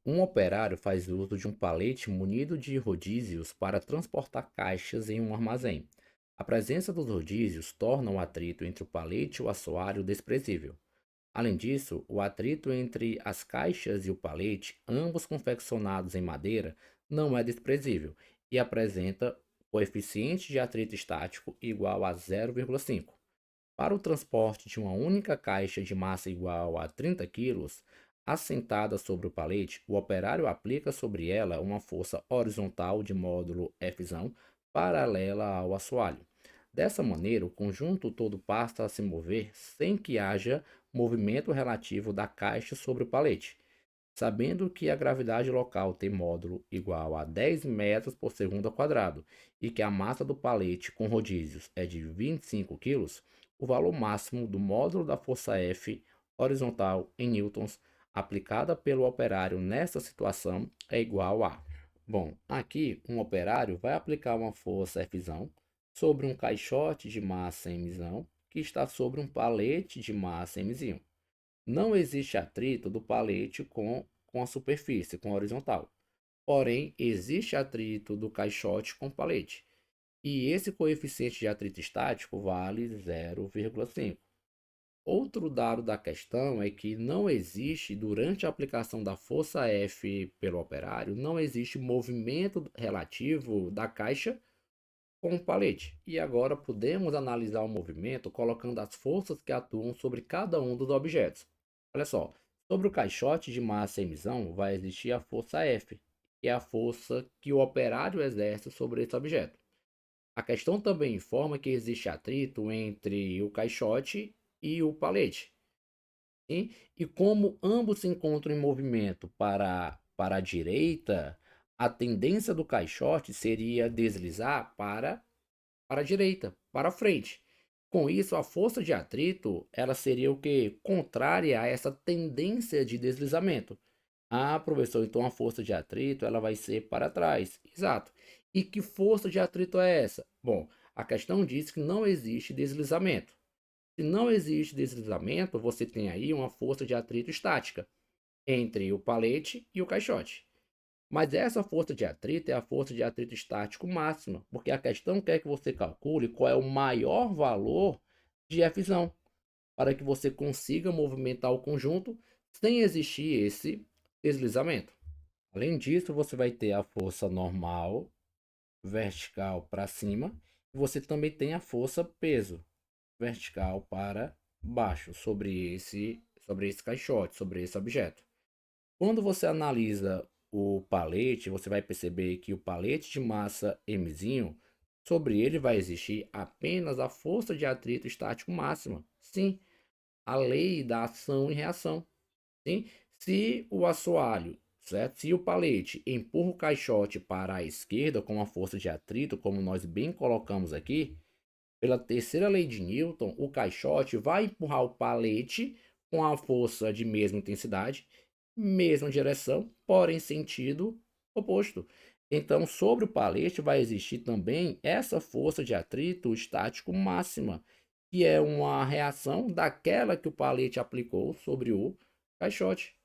Um operário faz uso de um palete munido de rodízios para transportar caixas em um armazém. A presença dos rodízios torna o atrito entre o palete e o assoalho desprezível. Além disso, o atrito entre as caixas e o palete, ambos confeccionados em madeira, não é desprezível e apresenta coeficiente de atrito estático igual a 0,5. Para o transporte de uma única caixa de massa igual a 30 quilos, assentada sobre o palete, o operário aplica sobre ela uma força horizontal de módulo F paralela ao assoalho. Dessa maneira, o conjunto todo passa a se mover sem que haja movimento relativo da caixa sobre o palete. Sabendo que a gravidade local tem módulo igual a 10 metros por segundo ao quadrado e que a massa do palete com rodízios é de 25 quilos, o valor máximo do módulo da força F horizontal em newtons aplicada pelo operário nessa situação é igual a... Bom, aqui um operário vai aplicar uma força F sobre um caixote de massa M que está sobre um palete de massa M. Não existe atrito do palete com a superfície, com a horizontal. Porém, existe atrito do caixote com o palete. E esse coeficiente de atrito estático vale 0,5. Outro dado da questão é que não existe, durante a aplicação da força F pelo operário, não existe movimento relativo da caixa com o palete. E agora podemos analisar o movimento colocando as forças que atuam sobre cada um dos objetos. Olha só, sobre o caixote de massa em emissão vai existir a força F, que é a força que o operário exerce sobre esse objeto. A questão também informa que existe atrito entre o caixote e o palete. Sim? E como ambos se encontram em movimento para a direita, a tendência do caixote seria deslizar para a direita, para a frente. Com isso, a força de atrito, ela seria o que? Contrária a essa tendência de deslizamento. Ah, professor, então a força de atrito, ela vai ser para trás. Exato. E que força de atrito é essa? Bom, a questão diz que não existe deslizamento. Se não existe deslizamento, você tem aí uma força de atrito estática entre o palete e o caixote. Mas essa força de atrito é a força de atrito estático máxima, porque a questão quer que você calcule qual é o maior valor de F para que você consiga movimentar o conjunto sem existir esse deslizamento. Além disso, você vai ter a força normal vertical para cima e você também tem a força peso vertical para baixo sobre esse caixote, sobre esse objeto. Quando você analisa o palete, você vai perceber que o palete de massa M, sobre ele vai existir apenas a força de atrito estático máxima. Sim, a lei da ação e reação. Sim? Se o assoalho, certo? Se o palete empurra o caixote para a esquerda com a força de atrito, como nós bem colocamos aqui, pela terceira lei de Newton, o caixote vai empurrar o palete com a força de mesma intensidade, mesma direção, porém sentido oposto. Então, sobre o palete vai existir também essa força de atrito estático máxima, que é uma reação daquela que o palete aplicou sobre o caixote.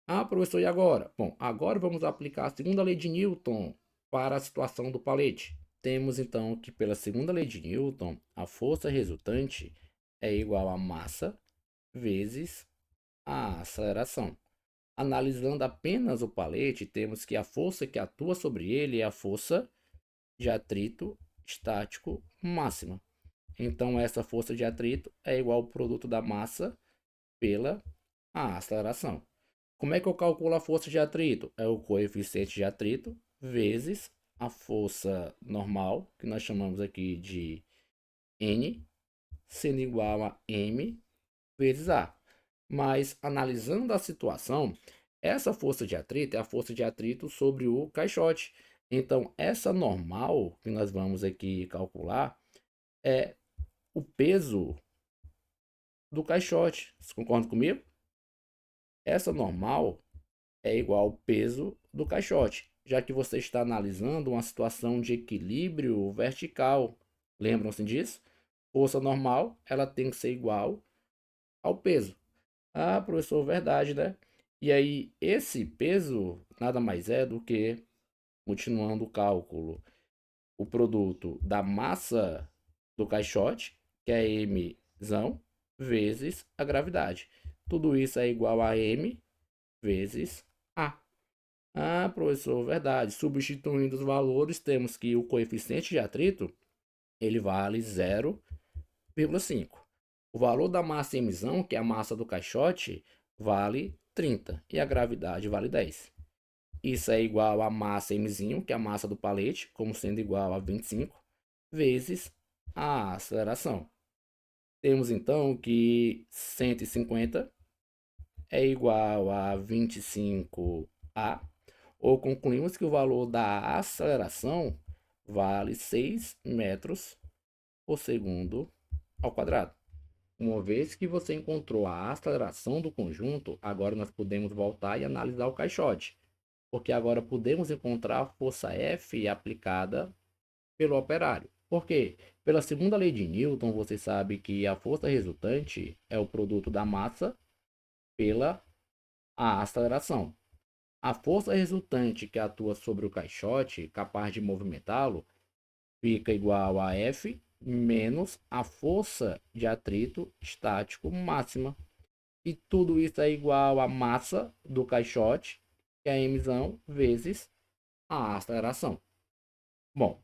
Ah, professor, e agora? Bom, agora vamos aplicar a segunda lei de Newton para a situação do palete. Temos então que, pela segunda lei de Newton, a força resultante é igual a massa vezes a aceleração. Analisando apenas o palete, temos que a força que atua sobre ele é a força de atrito estático máxima. Então, essa força de atrito é igual ao produto da massa pela aceleração. Como é que eu calculo a força de atrito? É o coeficiente de atrito vezes a força normal, que nós chamamos aqui de N, sendo igual a M vezes A. Mas analisando a situação, essa força de atrito é a força de atrito sobre o caixote. Então, essa normal que nós vamos aqui calcular é o peso do caixote. Você concorda comigo? Essa normal é igual ao peso do caixote, já que você está analisando uma situação de equilíbrio vertical. Lembram-se disso? Força normal, ela tem que ser igual ao peso. Ah, professor, verdade, né? E aí, esse peso nada mais é do que, continuando o cálculo, o produto da massa do caixote, que é mzão, vezes a gravidade. Tudo isso é igual a m vezes a. Ah, professor, verdade. Substituindo os valores, temos que o coeficiente de atrito ele vale 0,5. O valor da massa em emissão, que é a massa do caixote, vale 30 e a gravidade vale 10. Isso é igual a massa m, que é a massa do palete, como sendo igual a 25, vezes a aceleração. Temos então que 150 é igual a 25A, ou concluímos que o valor da aceleração vale 6 metros por segundo ao quadrado. Uma vez que você encontrou a aceleração do conjunto, agora nós podemos voltar e analisar o caixote, porque agora podemos encontrar a força F aplicada pelo operário. Por quê? Pela segunda lei de Newton, você sabe que a força resultante é o produto da massa pela a aceleração. A força resultante que atua sobre o caixote, capaz de movimentá-lo, fica igual a F menos a força de atrito estático máxima. E tudo isso é igual à massa do caixote, que é a emissão, vezes a aceleração. Bom,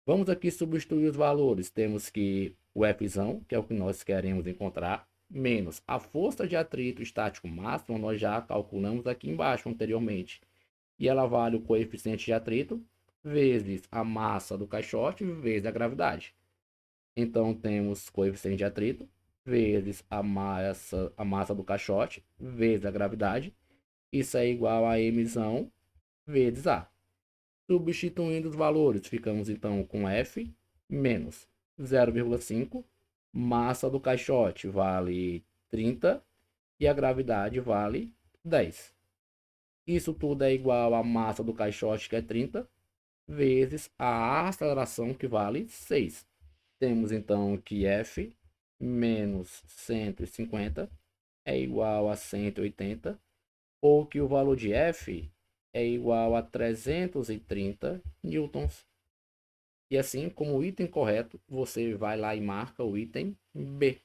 vamos aqui substituir os valores. Temos que o F, que é o que nós queremos encontrar, menos a força de atrito estático máximo, nós já calculamos aqui embaixo anteriormente. E ela vale o coeficiente de atrito vezes a massa do caixote vezes a gravidade. Então temos coeficiente de atrito vezes a massa do caixote vezes a gravidade. Isso é igual a emissão vezes A. Substituindo os valores, ficamos então com F menos 0,5. Massa do caixote vale 30 e a gravidade vale 10. Isso tudo é igual à massa do caixote, que é 30, vezes a aceleração, que vale 6. Temos então que F menos 150 é igual a 180, ou que o valor de F é igual a 330 newtons. E assim, como item correto, você vai lá e marca o item B.